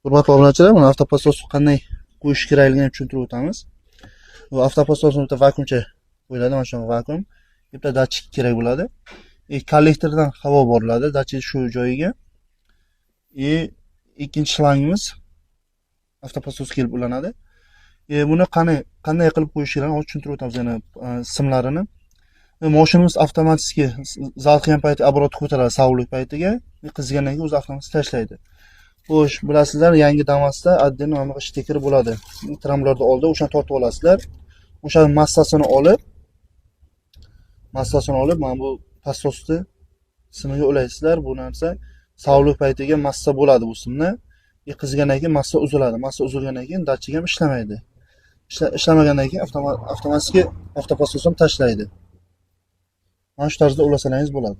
Hurmatli obunachilar, mana avtopasos qanday qo'yish kerakligini tushuntirib o'tamiz. Bu avtopasosni bitta vakuumcha qo'yiladi, mana shunaqa vakuum. Bitta datchik kerak bo'ladi. Kollektordan havo boriladi, datchik shu joyiga. Ikkinchi shlangimiz avtopasos kelib ulanadi. Buni qanday qilib qo'yish kerakligini tushuntirib o'tamiz yana simlarini. Mashinamiz avtomatik zalqigan payti оборот ko'taradi sovlik paytiga, qizigandan keyin o'zi avtomatik tashlaydi. Xo'sh, bilasizlar, yangi Damas'da отдельно mana bunaqa shtekeri bo'ladi. Tramlarda oldi, o'shani tortib olasizlar. O'sha massasini olib, mana bu pasosni simiga ulaysizlar. Bu narsa sovlik paytiga massa bo'ladi bu simni. Qizigandan keyin massa uziladi. Massa uzilgandan keyin datchik ham ishlamaydi. Ishlamagandan keyin avtomatik avtopasos ham tashlaydi. Mana shu tarzda ulasalaringiz bo'ladi.